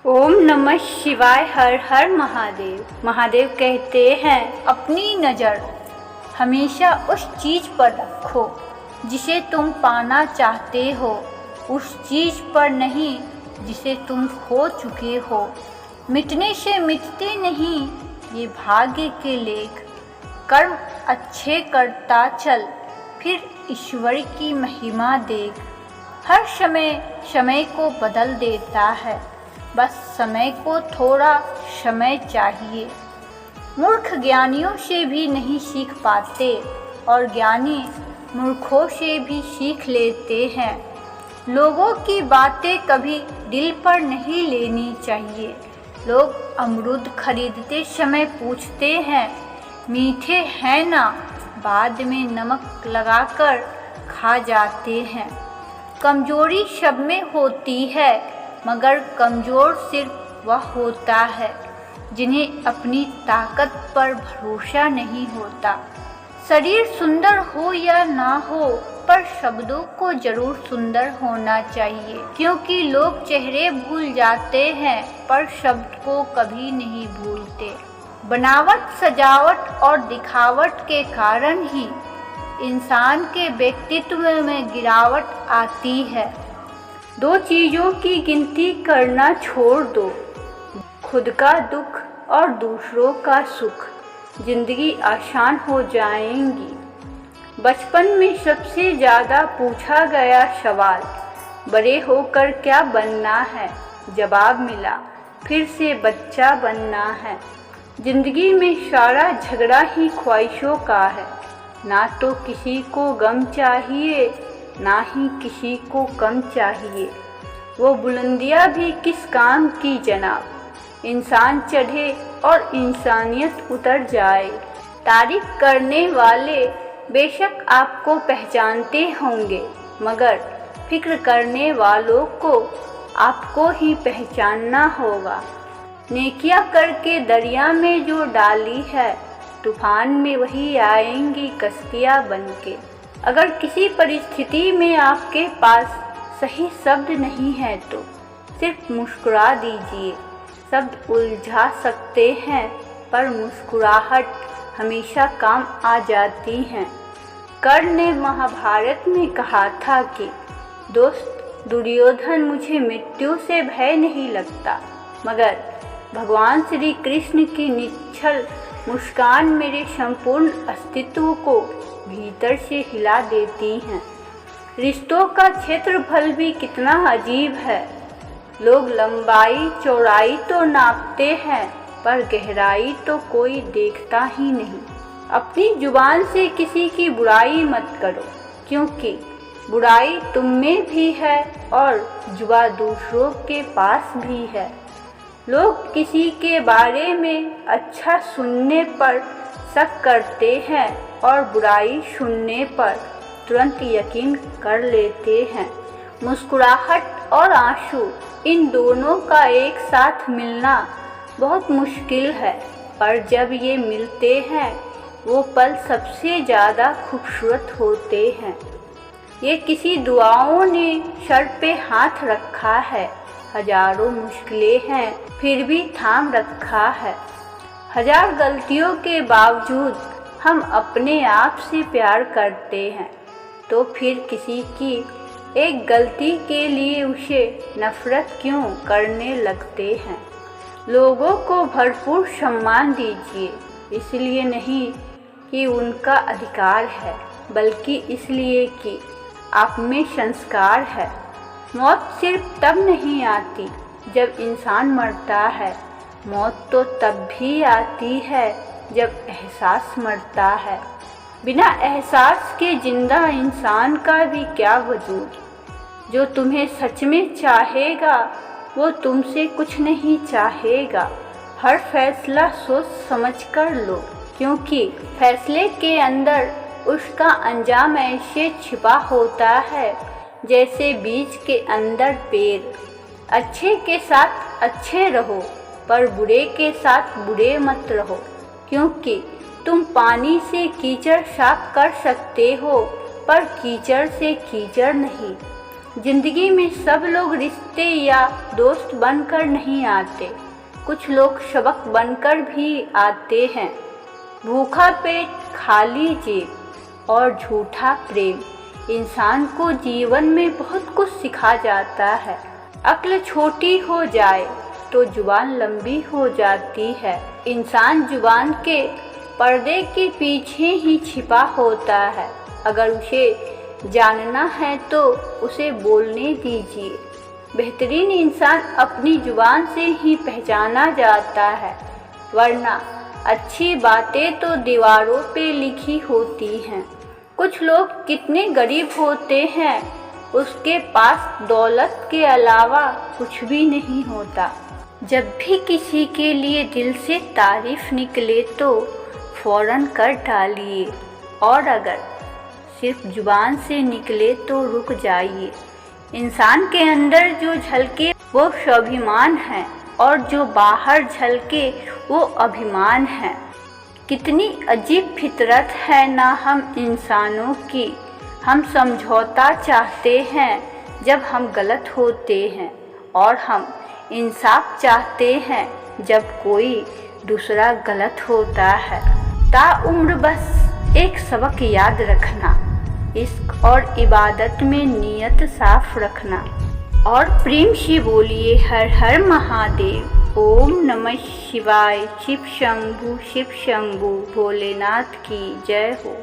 ओम नमः शिवाय। हर हर महादेव। महादेव कहते हैं अपनी नज़र हमेशा उस चीज़ पर रखो जिसे तुम पाना चाहते हो, उस चीज़ पर नहीं जिसे तुम खो चुके हो। मिटने से मिटते नहीं ये भाग्य के लेख, कर्म अच्छे करता चल फिर ईश्वर की महिमा देख। हर समय को बदल देता है, बस समय को थोड़ा समय चाहिए। मूर्ख ज्ञानियों से भी नहीं सीख पाते और ज्ञानी मूर्खों से भी सीख लेते हैं। लोगों की बातें कभी दिल पर नहीं लेनी चाहिए। लोग अमरूद खरीदते समय पूछते हैं मीठे हैं ना, बाद में नमक लगाकर खा जाते हैं। कमजोरी सब में होती है, मगर कमज़ोर सिर्फ वह होता है जिन्हें अपनी ताकत पर भरोसा नहीं होता। शरीर सुंदर हो या ना हो, पर शब्दों को जरूर सुंदर होना चाहिए, क्योंकि लोग चेहरे भूल जाते हैं पर शब्द को कभी नहीं भूलते। बनावट, सजावट और दिखावट के कारण ही इंसान के व्यक्तित्व में गिरावट आती है। दो चीज़ों की गिनती करना छोड़ दो, खुद का दुख और दूसरों का सुख। जिंदगी आसान हो जाएंगी। बचपन में सबसे ज़्यादा पूछा गया सवाल बड़े होकर क्या बनना है। जवाब मिला फिर से बच्चा बनना है। जिंदगी में सारा झगड़ा ही ख्वाहिशों का है। ना तो किसी को गम चाहिए, ना ही किसी को कम चाहिए। वो बुलंदियाँ भी किस काम की जनाब, इंसान चढ़े और इंसानियत उतर जाए। तारीफ करने वाले बेशक आपको पहचानते होंगे, मगर फिक्र करने वालों को आपको ही पहचानना होगा। नेकियां करके दरिया में जो डाली है, तूफान में वही आएंगी कश्तियाँ बनके। अगर किसी परिस्थिति में आपके पास सही शब्द नहीं है तो सिर्फ मुस्कुरा दीजिए। शब्द उलझा सकते हैं, पर मुस्कुराहट हमेशा काम आ जाती हैं। कर्ण ने महाभारत में कहा था कि दोस्त दुर्योधन, मुझे मृत्यु से भय नहीं लगता, मगर भगवान श्री कृष्ण की निश्चल मुस्कान मेरे संपूर्ण अस्तित्व को भीतर से हिला देती हैं। रिश्तों का क्षेत्रफल भी कितना अजीब है। लोग लंबाई चौड़ाई तो नापते हैं, पर गहराई तो कोई देखता ही नहीं। अपनी जुबान से किसी की बुराई मत करो, क्योंकि बुराई तुम में भी है और जुबा दूसरों के पास भी है। लोग किसी के बारे में अच्छा सुनने पर शक करते हैं और बुराई सुनने पर तुरंत यकीन कर लेते हैं। मुस्कुराहट और आंसू, इन दोनों का एक साथ मिलना बहुत मुश्किल है, पर जब ये मिलते हैं वो पल सबसे ज़्यादा खूबसूरत होते हैं। ये किसी दुआओं ने सर पे हाथ रखा है, हजारों मुश्किलें हैं फिर भी थाम रखा है। हजार गलतियों के बावजूद हम अपने आप से प्यार करते हैं, तो फिर किसी की एक गलती के लिए उसे नफरत क्यों करने लगते हैं। लोगों को भरपूर सम्मान दीजिए, इसलिए नहीं कि उनका अधिकार है, बल्कि इसलिए कि आप में संस्कार है। मौत सिर्फ तब नहीं आती जब इंसान मरता है, मौत तो तब भी आती है जब एहसास मरता है। बिना एहसास के जिंदा इंसान का भी क्या वजूद। जो तुम्हें सच में चाहेगा वो तुमसे कुछ नहीं चाहेगा। हर फैसला सोच समझ कर लो, क्योंकि फैसले के अंदर उसका अंजाम ऐसे छिपा होता है जैसे बीज के अंदर पेड़। अच्छे के साथ अच्छे रहो, पर बुरे के साथ बुरे मत रहो, क्योंकि तुम पानी से कीचड़ साफ कर सकते हो, पर कीचड़ से कीचड़ नहीं। जिंदगी में सब लोग रिश्ते या दोस्त बनकर नहीं आते, कुछ लोग सबक बनकर भी आते हैं। भूखा पेट, खाली जेब और झूठा प्रेम इंसान को जीवन में बहुत कुछ सिखा जाता है। अक्ल छोटी हो जाए तो जुबान लंबी हो जाती है। इंसान जुबान के पर्दे के पीछे ही छिपा होता है। अगर उसे जानना है तो उसे बोलने दीजिए। बेहतरीन इंसान अपनी जुबान से ही पहचाना जाता है, वरना अच्छी बातें तो दीवारों पे लिखी होती हैं। कुछ लोग कितने गरीब होते हैं, उसके पास दौलत के अलावा कुछ भी नहीं होता। जब भी किसी के लिए दिल से तारीफ निकले तो फ़ौरन कर डालिए, और अगर सिर्फ जुबान से निकले तो रुक जाइए। इंसान के अंदर जो झलके वो स्वाभिमान है, और जो बाहर झलके वो अभिमान है। कितनी अजीब फितरत है ना हम इंसानों की। हम समझौता चाहते हैं जब हम गलत होते हैं, और हम इंसाफ चाहते हैं जब कोई दूसरा गलत होता है। ताउम्र बस एक सबक याद रखना, इश्क और इबादत में नीयत साफ रखना, और प्रेम से बोलिए हर हर महादेव। ओम नमः शिवाय। शिव शंभु भोलेनाथ की जय हो।